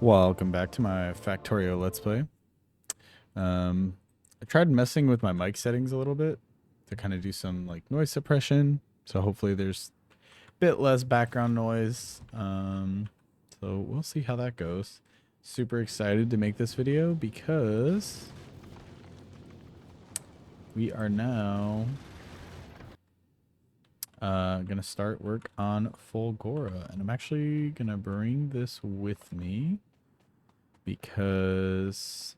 Welcome back to my Factorio Let's Play. I tried messing with my mic settings a little bit to kind of do some like noise suppression. So hopefully there's a bit less background noise. So we'll see how that goes. Super excited to make this video because we are now gonna start work on Fulgora, and I'm actually gonna bring this with me because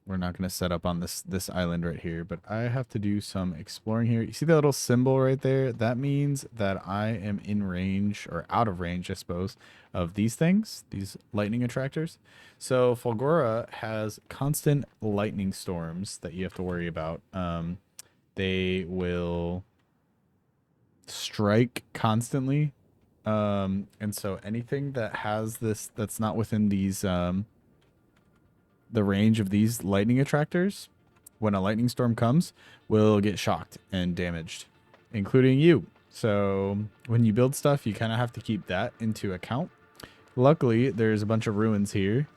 we're not going to set up on this island right here, but I have to do some exploring here. You see that little symbol right there? That means that I am in range, or out of range, I suppose, of these things, these lightning attractors. So Fulgora has constant lightning storms that you have to worry about. They will strike constantly. And so anything that has this, that's not within these, the range of these lightning attractors, when a lightning storm comes, will get shocked and damaged, including you. So when you build stuff, you kind of have to keep that into account. Luckily, there's a bunch of ruins here.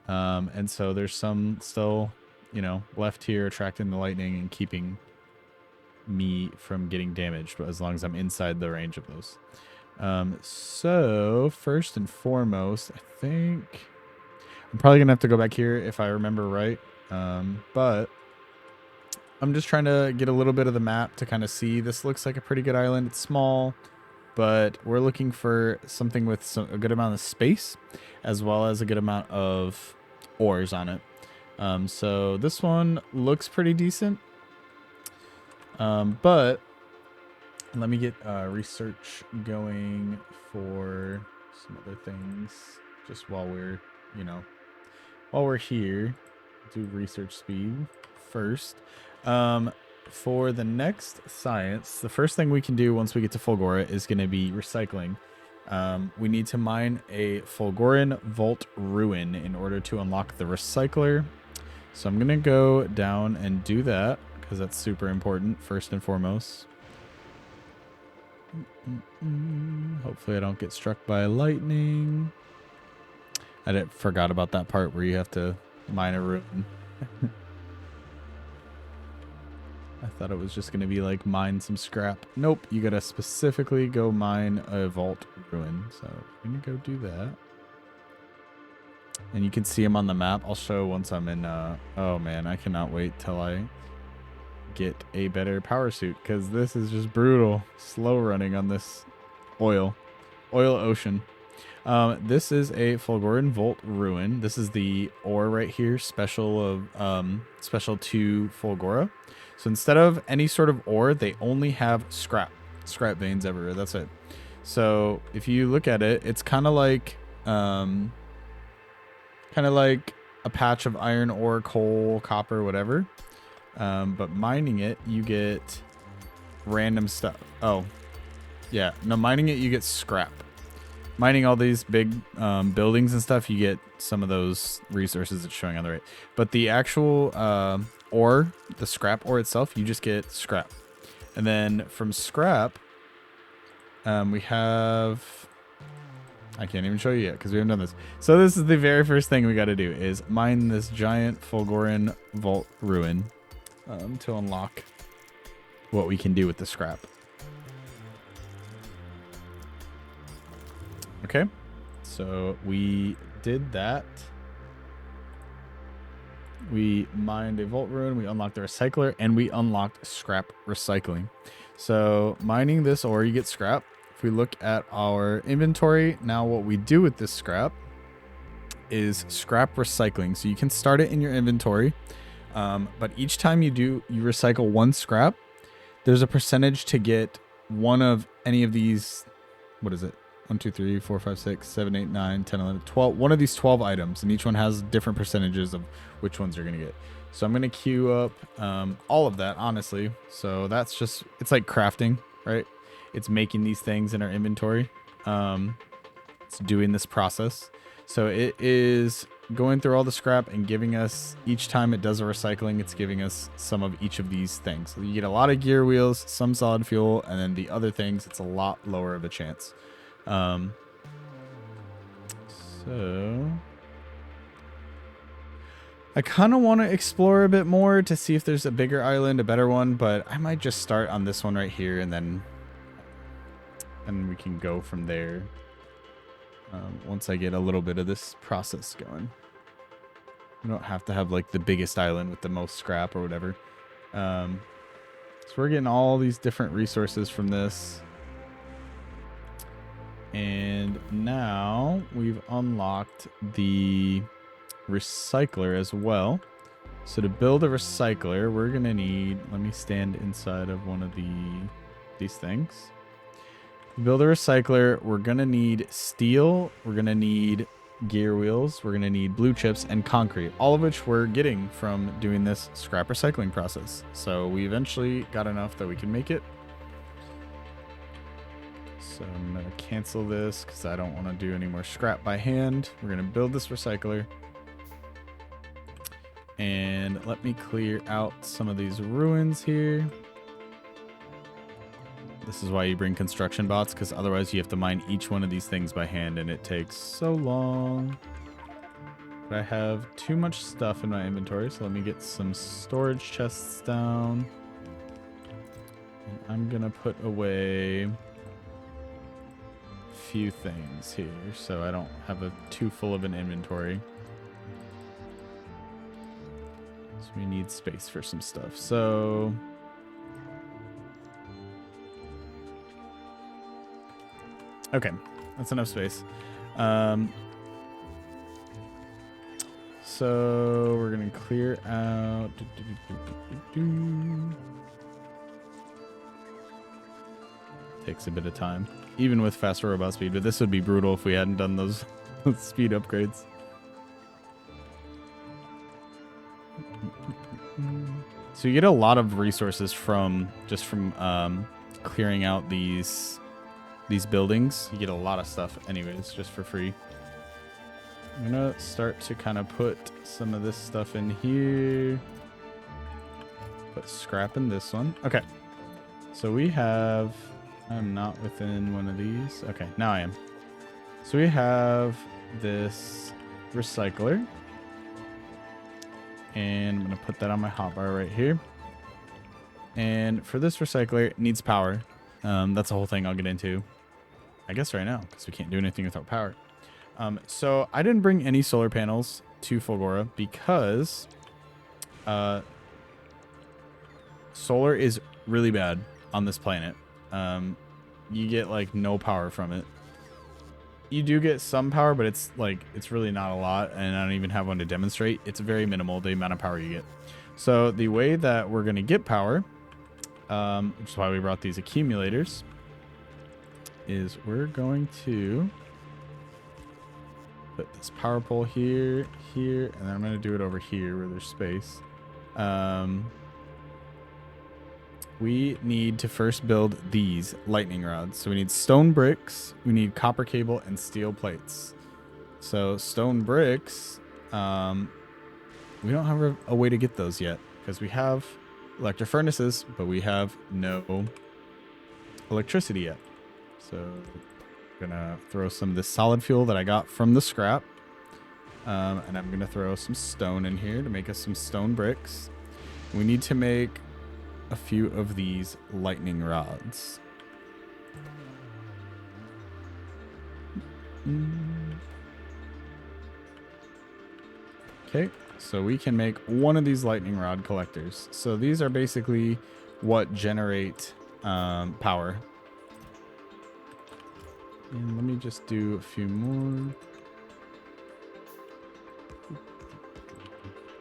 And so there's some still, left here attracting the lightning and keeping me from getting damaged, as long as I'm inside the range of those. So first and foremost, I think I'm probably going to have to go back here if I remember right. But I'm just trying to get a little bit of the map to kind of see. This looks like a pretty good island. It's small, but we're looking for something with a good amount of space, as well as a good amount of ores on it. So this one looks pretty decent. But let me get research going for some other things just while we're, while we're here. Do research speed first. For the next science, the first thing we can do once we get to Fulgora is going to be recycling. We need to mine a Fulgoran Vault Ruin in order to unlock the recycler. So I'm going to go down and do that because that's super important first and foremost. Hopefully I don't get struck by lightning. I forgot about that part where you have to mine a ruin. I thought it was just going to be like mine some scrap. Nope, you got to specifically go mine a vault ruin. So I'm going to go do that. And you can see them on the map. I'll show once I'm in. Oh man, I cannot wait till I get a better power suit, because this is just brutal. Slow running on this oil ocean. This is a Fulgoran Vault Ruin. This is the ore right here, special to Fulgora. So instead of any sort of ore, they only have scrap veins everywhere. That's it. So if you look at it, it's kind of like a patch of iron ore, coal, copper, whatever. But mining it, you get random stuff. Oh, yeah. No, mining it, you get scrap. Mining all these big buildings and stuff, you get some of those resources it's showing on the right. But the actual ore, the scrap ore itself, you just get scrap. And then from scrap, we have... I can't even show you yet because we haven't done this. So this is the very first thing we got to do, is mine this giant Fulgoran Vault Ruin to unlock what we can do with the scrap. Okay, so we did that. We mined a vault ruin, we unlocked the recycler, and we unlocked scrap recycling. So mining this ore, you get scrap. If we look at our inventory, now what we do with this scrap is scrap recycling. So you can start it in your inventory, but each time you recycle one scrap, there's a percentage to get one of any of these, what is it? 1, 2, 3, 4, 5, 6, 7, 8, 9, 10, 11, 12. One of these 12 items, and each one has different percentages of which ones you're going to get. So I'm going to queue up all of that, honestly. So that's just, it's like crafting, right? It's making these things in our inventory. It's doing this process. So it is going through all the scrap and giving us, each time it does a recycling, it's giving us some of each of these things. So you get a lot of gear wheels, some solid fuel, and then the other things, it's a lot lower of a chance. Um, so I kind of want to explore a bit more to see if there's a bigger island, a better one, but I might just start on this one right here and then we can go from there once I get a little bit of this process going. We don't have to have like the biggest island with the most scrap or whatever. So we're getting all these different resources from this. And now we've unlocked the recycler as well. So to build a recycler, we're going to need, let me stand inside of one of these things. To build a recycler, we're going to need steel, we're going to need gear wheels, we're going to need blue chips and concrete, all of which we're getting from doing this scrap recycling process. So we eventually got enough that we can make it. So I'm going to cancel this because I don't want to do any more scrap by hand. We're going to build this recycler. And let me clear out some of these ruins here. This is why you bring construction bots, because otherwise you have to mine each one of these things by hand, and it takes so long. But I have too much stuff in my inventory, so let me get some storage chests down. And I'm going to put away a few things here, so I don't have too full of an inventory. So we need space for some stuff. So okay, that's enough space. So we're gonna clear out. Takes a bit of time, even with faster robot speed. But this would be brutal if we hadn't done those speed upgrades. So you get a lot of resources from clearing out these buildings. You get a lot of stuff anyways, just for free. I'm gonna start to kind of put some of this stuff in here. Put scrap in this one. Okay. So we have, I'm not within one of these. Okay, now I am. So we have this recycler. And I'm gonna put that on my hotbar right here. And for this recycler, it needs power. That's the whole thing I'll get into, I guess, right now, because we can't do anything without power. So I didn't bring any solar panels to Fulgora because solar is really bad on this planet. You get like no power from it. You do get some power, but it's really not a lot, and I don't even have one to demonstrate. It's very minimal, the amount of power you get. So the way that we're going to get power, which is why we brought these accumulators, is we're going to put this power pole here, here, and then I'm going to do it over here where there's space. We need to first build these lightning rods. So we need stone bricks, we need copper cable, and steel plates. So stone bricks, we don't have a way to get those yet because we have electric furnaces, but we have no electricity yet. So I'm gonna throw some of this solid fuel that I got from the scrap, and I'm gonna throw some stone in here to make us some stone bricks. We need to make a few of these lightning rods. Okay, so we can make one of these lightning rod collectors. So these are basically what generate power. And let me just do a few more.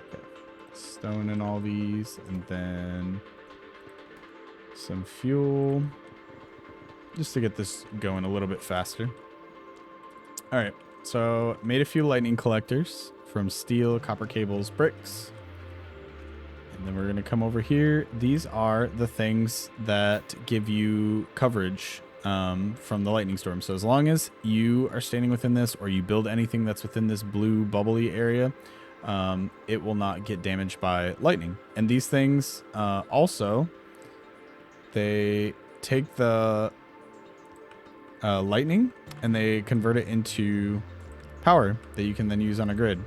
Okay. Stone in all these, and then some fuel just to get this going a little bit faster. All right, so made a few lightning collectors from steel, copper cables, bricks, and then we're going to come over here. These are the things that give you coverage from the lightning storm. So as long as you are standing within this, or you build anything that's within this blue bubbly area, it will not get damaged by lightning. And these things also, they take the lightning, and they convert it into power that you can then use on a grid.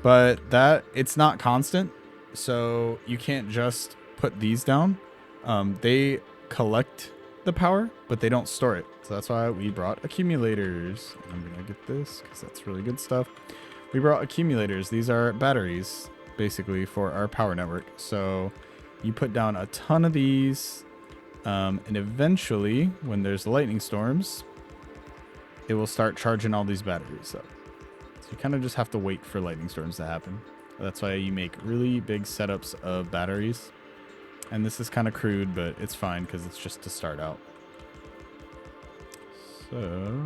But it's not constant, so you can't just put these down. They collect the power, but they don't store it. So that's why we brought accumulators. I'm gonna get this because that's really good stuff. We brought accumulators. These are batteries, basically, for our power network. So you put down a ton of these, and eventually, when there's lightning storms, it will start charging all these batteries up. So you kind of just have to wait for lightning storms to happen. That's why you make really big setups of batteries. And this is kind of crude, but it's fine because it's just to start out. So,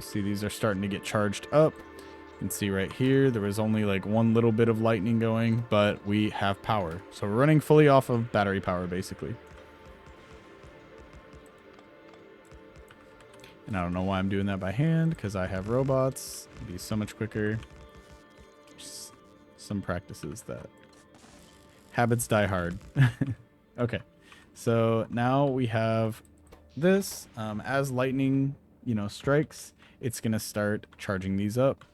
see, these are starting to get charged up. You can see right here, there was only like one little bit of lightning going, but we have power. So we're running fully off of battery power, basically. And I don't know why I'm doing that by hand, because I have robots. It'd be so much quicker. Just some practices that habits die hard. Okay, so now we have this. As lightning, strikes, it's gonna start charging these up.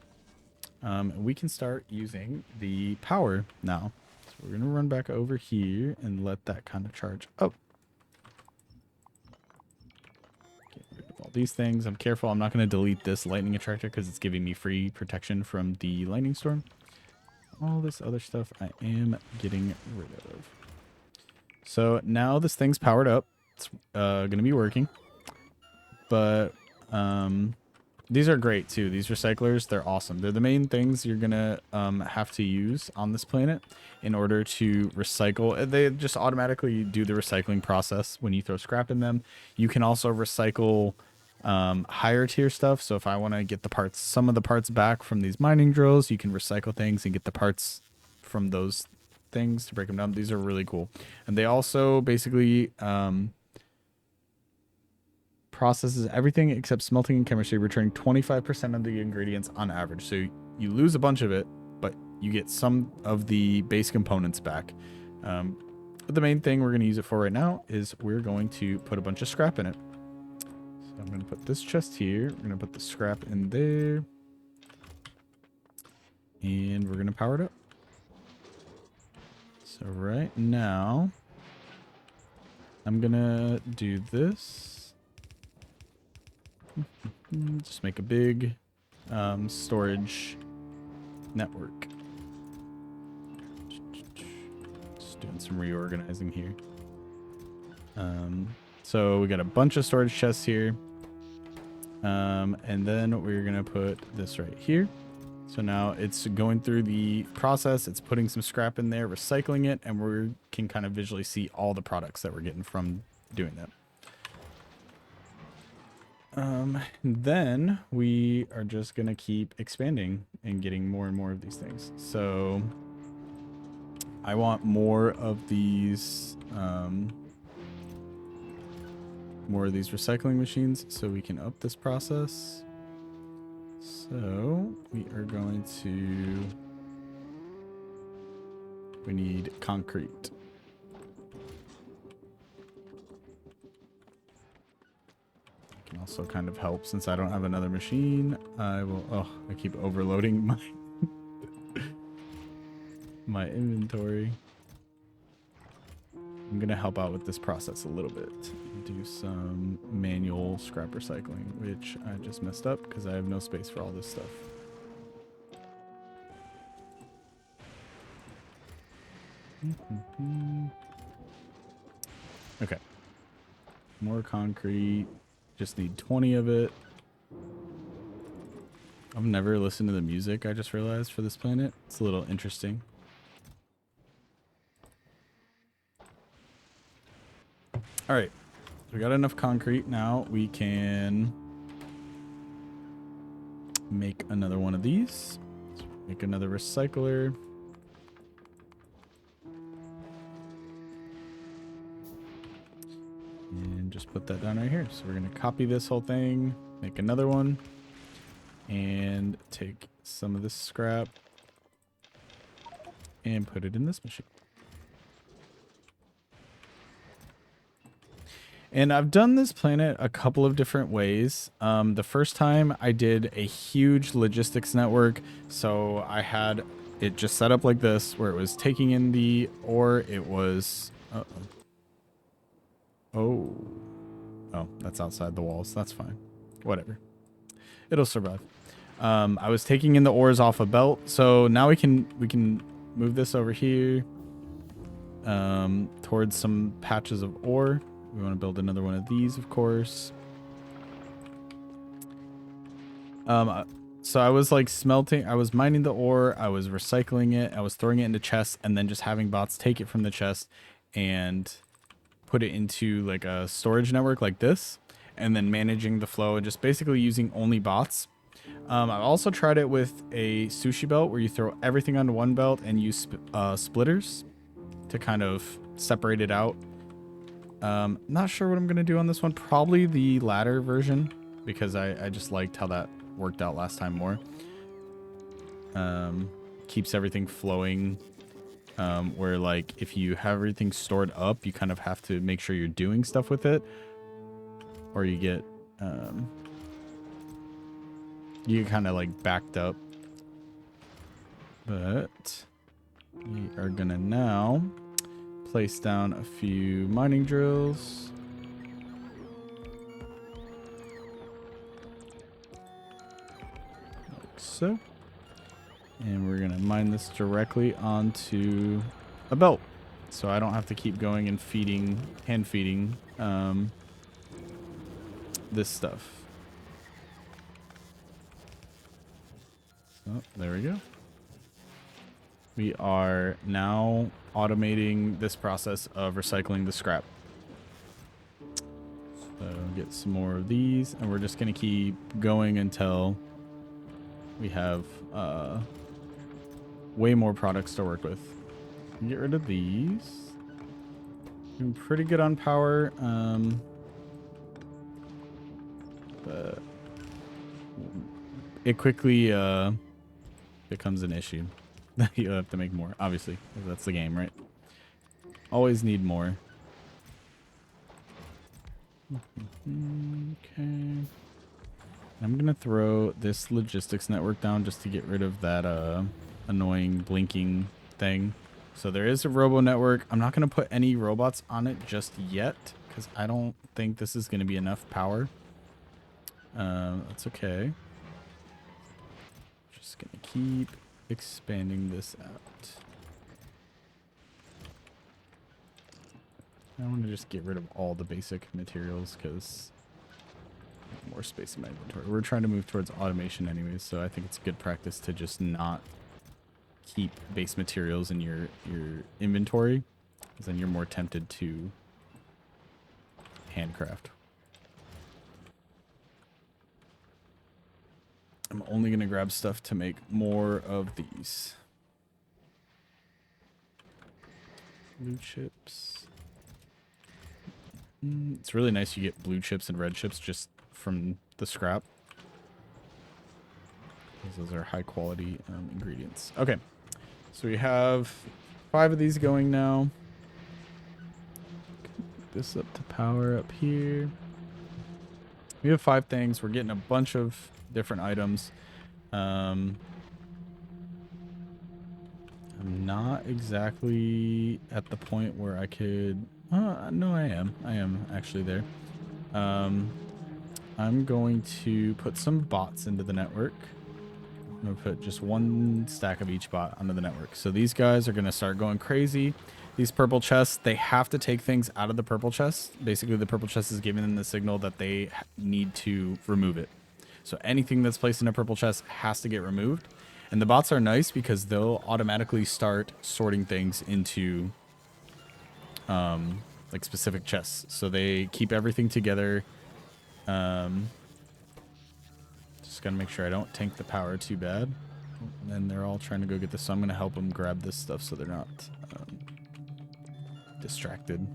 We can start using the power now. So we're gonna run back over here and let that kind of charge up. All these things. I'm careful. I'm not going to delete this lightning attractor because it's giving me free protection from the lightning storm. All this other stuff I am getting rid of. So now this thing's powered up. It's going to be working. But these are great too. These recyclers, they're awesome. They're the main things you're going to have to use on this planet in order to recycle. They just automatically do the recycling process when you throw scrap in them. You can also recycle higher tier stuff. So if I want to get some of the parts back from these mining drills, you can recycle things and get the parts from those things to break them down. These are really cool. And they also basically processes everything except smelting and chemistry, returning 25% of the ingredients on average. So you lose a bunch of it, but you get some of the base components back. But the main thing we're going to use it for right now is we're going to put a bunch of scrap in it. So I'm going to put this chest here. We're going to put the scrap in there. And we're going to power it up. So right now, I'm going to do this. Just make a big storage network. Just doing some reorganizing here. So we got a bunch of storage chests here. And then we're going to put this right here. So now it's going through the process. It's putting some scrap in there, recycling it, and we can kind of visually see all the products that we're getting from doing that. Then we are just going to keep expanding and getting more and more of these things. So I want more of these, recycling machines so we can up this process. So we are going to, we need concrete. Can also kind of help since I don't have another machine. I keep overloading my inventory. I'm going to help out with this process a little bit. Do some manual scrap recycling, which I just messed up because I have no space for all this stuff. Okay. More concrete. Just need 20 of it. I've never listened to the music, I just realized, for this planet. It's a little interesting. All right. We got enough concrete. Now we can make another one of these. So make another recycler. And just put that down right here. So we're going to copy this whole thing, make another one, and take some of this scrap and put it in this machine. And I've done this planet a couple of different ways. The first time I did a huge logistics network. So I had it just set up like this, where it was taking in the ore. It was, oh, that's outside the walls. That's fine. Whatever. It'll survive. I was taking in the ores off a belt. So now we can move this over here, towards some patches of ore. We want to build another one of these, of course. So I was like I was mining the ore, I was recycling it, I was throwing it into chests, and then just having bots take it from the chest and put it into like a storage network like this, and then managing the flow and just basically using only bots. I've also tried it with a sushi belt where you throw everything onto one belt and use splitters to kind of separate it out. Not sure what I'm going to do on this one. Probably the latter version, because I just liked how that worked out last time more. Keeps everything flowing. Where like if you have everything stored up, you kind of have to make sure you're doing stuff with it, or you get you kind of like backed up. But we are gonna now place down a few mining drills. Like so. And we're gonna mine this directly onto a belt. So I don't have to keep going and hand feeding this stuff. So there we go. We are now automating this process of recycling the scrap. So get some more of these, and we're just gonna keep going until we have way more products to work with. Get rid of these. Doing pretty good on power, but it quickly becomes an issue. You have to make more, obviously. That's the game, right? Always need more. Okay. I'm gonna throw this logistics network down just to get rid of that annoying blinking thing. So there is a robo network. I'm not gonna put any robots on it just yet because I don't think this is gonna be enough power. That's okay. Just gonna keep expanding this out. I want to just get rid of all the basic materials because more space in my inventory. We're trying to move towards automation anyways, so I think it's good practice to just not keep base materials in your inventory, because then you're more tempted to handcraft. I'm only going to grab stuff to make more of these. Blue chips. It's really nice you get blue chips and red chips just from the scrap. Those are high quality ingredients. Okay, so we have 5 of these going now. Put this up to power up here. We have 5 things. We're getting a bunch of different items. I'm not exactly at the point where I could... no, I am actually there. I'm going to put some bots into the network. I'm going to put just 1 stack of each bot onto the network. So these guys are going to start going crazy. These purple chests, they have to take things out of the purple chest. Basically, the purple chest is giving them the signal that they need to remove it. So anything that's placed in a purple chest has to get removed. And the bots are nice because they'll automatically start sorting things into like specific chests. So they keep everything together. Just gotta make sure I don't tank the power too bad. And then they're all trying to go get this, so I'm gonna help them grab this stuff so they're not distracted.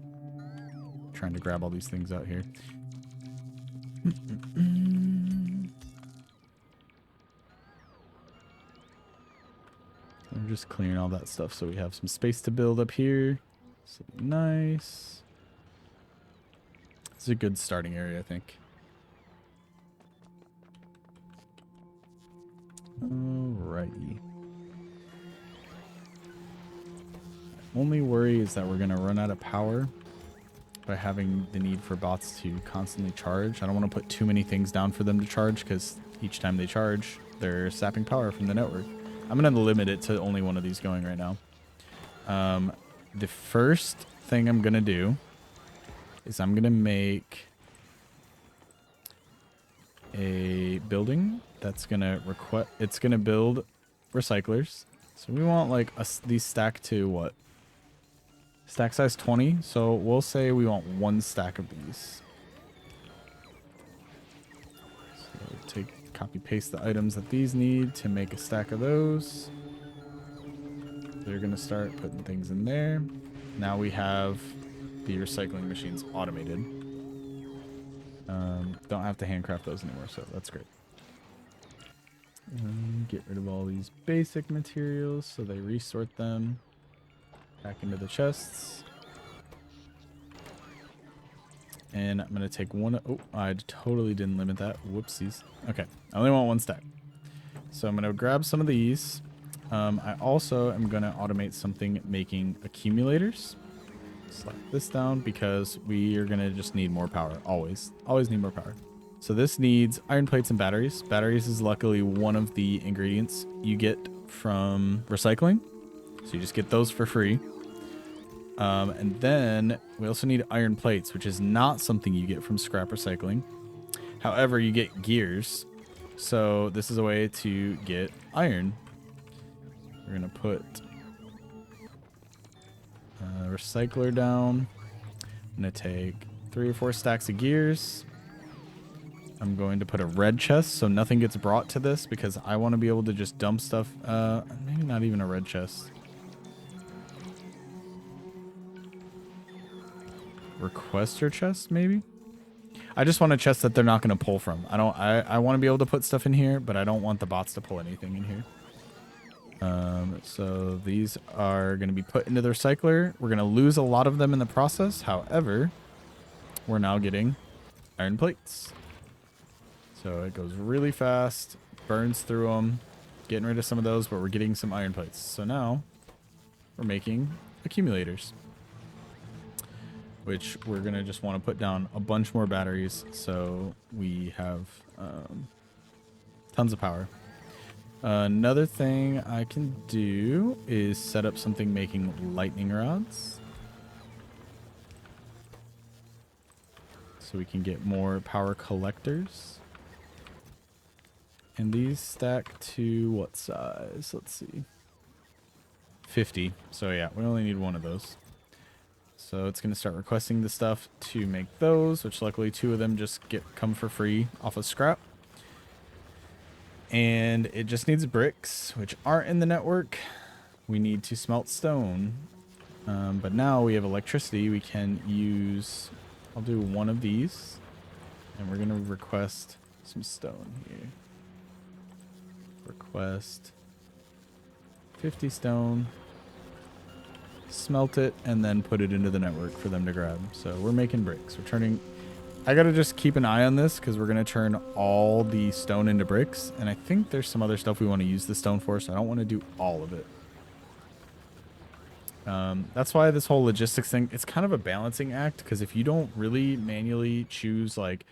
Trying to grab all these things out here. I'm just clearing all that stuff so we have some space to build up here. So nice. It's a good starting area, I think. Alrighty. Only worry is that we're going to run out of power by having the need for bots to constantly charge. I don't want to put too many things down for them to charge because each time they charge, they're sapping power from the network. I'm going to limit it to only one of these going right now. The first thing I'm going to do is I'm going to make a building that's going to it's going to build recyclers. So we want like these stack to what? Stack size 20. So we'll say we want 1 stack of these. So copy paste the items that these need to make a stack of those. They're going to start putting things in there. Now we have the recycling machines automated. Don't have to handcraft those anymore, so that's great. Get rid of all these basic materials so they resort them back into the chests. And I'm going to take one. Oh, I totally didn't limit that. Whoopsies. Okay, I only want 1 stack. So I'm going to grab some of these. I also am going to automate something making accumulators. Slap this down because we are going to just need more power. Always need more power. So this needs iron plates and batteries. Batteries is luckily one of the ingredients you get from recycling. So you just get those for free. And then we also need iron plates, which is not something you get from scrap recycling. However, you get gears. So this is a way to get iron. We're going to put a recycler down. I'm going to take 3 or 4 stacks of gears. I'm going to put a red chest so nothing gets brought to this because I want to be able to just dump stuff. Maybe not even a red chest. Requester chest, maybe? I just want a chest that they're not going to pull from. I want to be able to put stuff in here, but I don't want the bots to pull anything in here. So these are going to be put into the recycler. We're going to lose a lot of them in the process. However, we're now getting iron plates. So it goes really fast, burns through them, getting rid of some of those, but we're getting some iron plates. So now we're making accumulators, which we're going to just want to put down a bunch more batteries so we have tons of power. Another thing I can do is set up something making lightning rods. So we can get more power collectors. And these stack to what size? Let's see. 50. So yeah, we only need 1 of those. So it's going to start requesting the stuff to make those, which luckily 2 of them just come for free off of scrap. And it just needs bricks, which aren't in the network. We need to smelt stone. But now we have electricity. We can use... I'll do 1 of these. And we're going to request some stone here. Request 50 stone. Smelt it, and then put it into the network for them to grab. So we're making bricks. We're turning... I gotta just keep an eye on this because we're gonna turn all the stone into bricks. And I think there's some other stuff we want to use the stone for, so I don't want to do all of it. That's why this whole logistics thing, it's kind of a balancing act, because if you don't really manually choose, like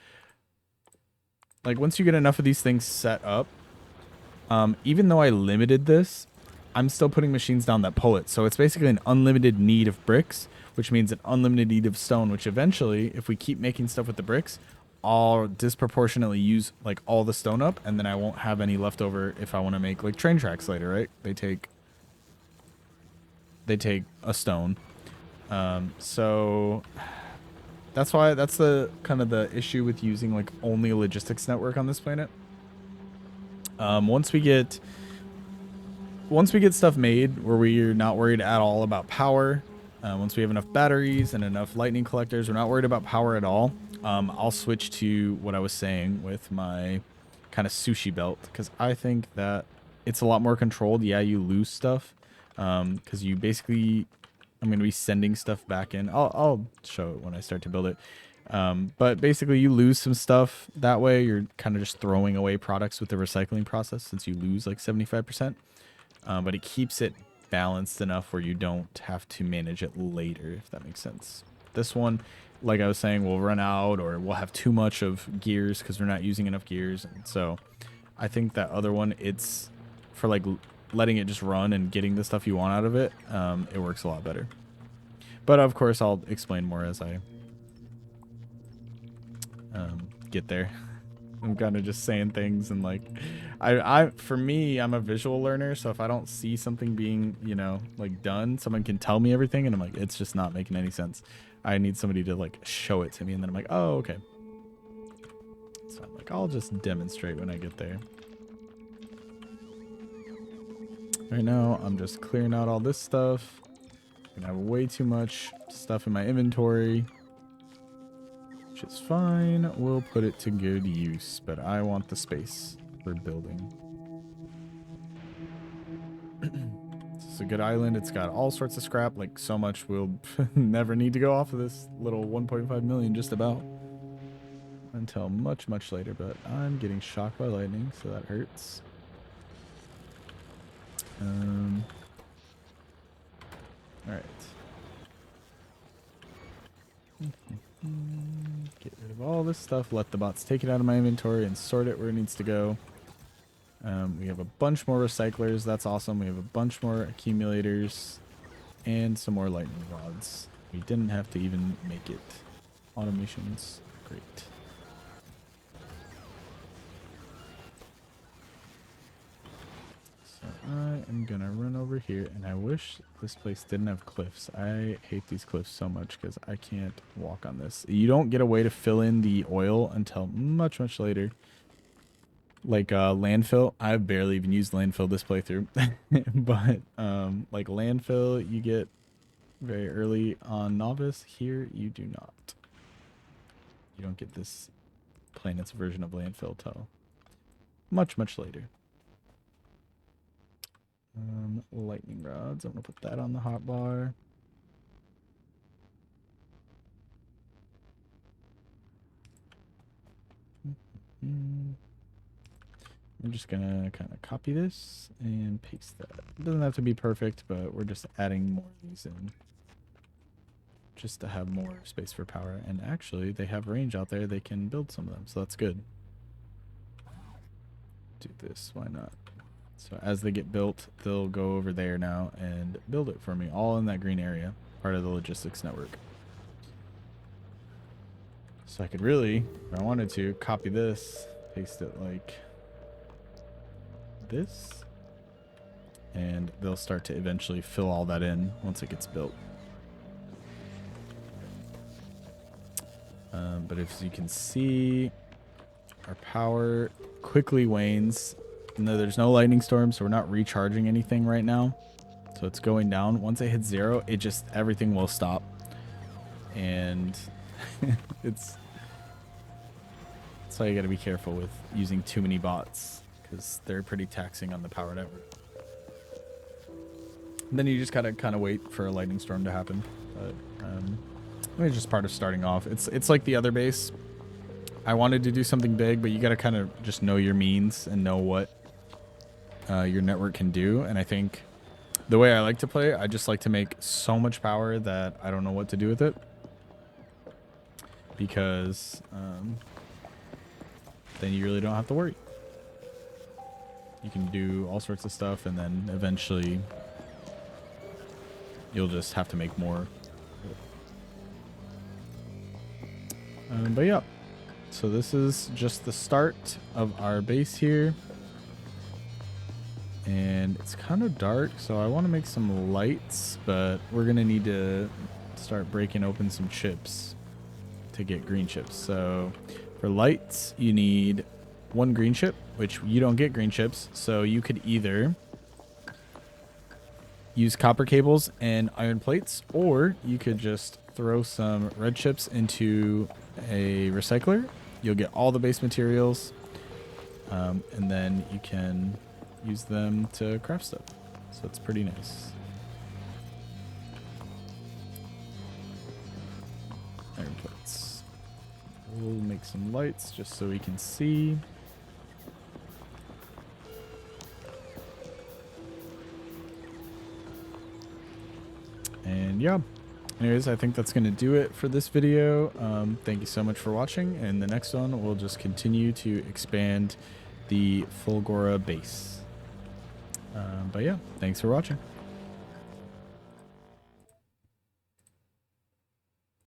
once you get enough of these things set up, even though I limited this, I'm still putting machines down that pull it. So it's basically an unlimited need of bricks, which means an unlimited need of stone, which eventually, if we keep making stuff with the bricks, I'll disproportionately use like all the stone up, and then I won't have any left over if I want to make like train tracks later, right? They take a stone. So that's the kind of the issue with using like only a logistics network on this planet. Once we get stuff made where we're not worried at all about power, once we have enough batteries and enough lightning collectors, we're not worried about power at all. I'll switch to what I was saying with my kind of sushi belt, because I think that it's a lot more controlled. Yeah, you lose stuff because you basically, I'm going to be sending stuff back in. I'll show it when I start to build it. But basically you lose some stuff that way. You're kind of just throwing away products with the recycling process since you lose like 75%. But it keeps it balanced enough where you don't have to manage it later, if that makes sense. This one, like I was saying, will run out or we'll have too much of gears because we're not using enough gears. And so I think that other one, it's for like letting it just run and getting the stuff you want out of it. It works a lot better. But of course, I'll explain more as I get there. I'm kind of just saying things and like, for me, I'm a visual learner. So if I don't see something being, you know, like done, someone can tell me everything and I'm like, it's just not making any sense. I need somebody to like show it to me. And then I'm like, oh, okay. So I'm like, I'll just demonstrate when I get there. Right now, I'm just clearing out all this stuff. I have way too much stuff in my inventory. Which is fine. We'll put it to good use, but I want the space for building. This is a good island. It's got all sorts of scrap, like so much we'll never need to go off of this little 1.5 million just about. Until much, much later, but I'm getting shocked by lightning, so that hurts. Alright. Get rid of all this stuff, let the bots take it out of my inventory and sort it where it needs to go. We have a bunch more recyclers, that's awesome. We have a bunch more accumulators and some more lightning rods. We didn't have to even make it. Automations, great. So I am gonna run over here, and I wish this place didn't have cliffs. I hate these cliffs so much because I can't walk on this. You don't get a way to fill in the oil until much, much later. Like landfill, I've barely even used landfill this playthrough. But like landfill, you get very early on novice. Here, you do not. You don't get this planet's version of landfill till much, much later. Lightning rods. I'm gonna put that on the hotbar. I'm just gonna kind of copy this and paste that. It doesn't have to be perfect, but we're just adding more of these in just to have more space for power. And actually, they have range out there. They can build some of them, so that's good. Do this. Why not? So as they get built, they'll go over there now and build it for me, all in that green area, part of the logistics network. So I could really, if I wanted to, copy this, paste it like this, and they'll start to eventually fill all that in once it gets built. But as you can see, our power quickly wanes. No, there's no lightning storm, so we're not recharging anything right now. So it's going down. Once it hits 0, it just, everything will stop. And that's why you got to be careful with using too many bots, because they're pretty taxing on the power network. And then you just gotta kind of wait for a lightning storm to happen. But it's just part of starting off. It's like the other base. I wanted to do something big, but you gotta kind of just know your means and know what your network can do. And I think the way I like to play, I just like to make so much power that I don't know what to do with it, because then you really don't have to worry. You can do all sorts of stuff, and then eventually you'll just have to make more. But yeah, so this is just the start of our base here. And it's kind of dark, so I want to make some lights, but we're going to need to start breaking open some chips to get green chips. So for lights, you need 1 green chip, which you don't get green chips. So you could either use copper cables and iron plates, or you could just throw some red chips into a recycler. You'll get all the base materials, and then you can use them to craft stuff. So it's pretty nice. Iron plates. We'll make some lights just so we can see. And yeah, anyways, I think that's going to do it for this video. Thank you so much for watching. And the next one, we'll just continue to expand the Fulgora base. But yeah, thanks for watching.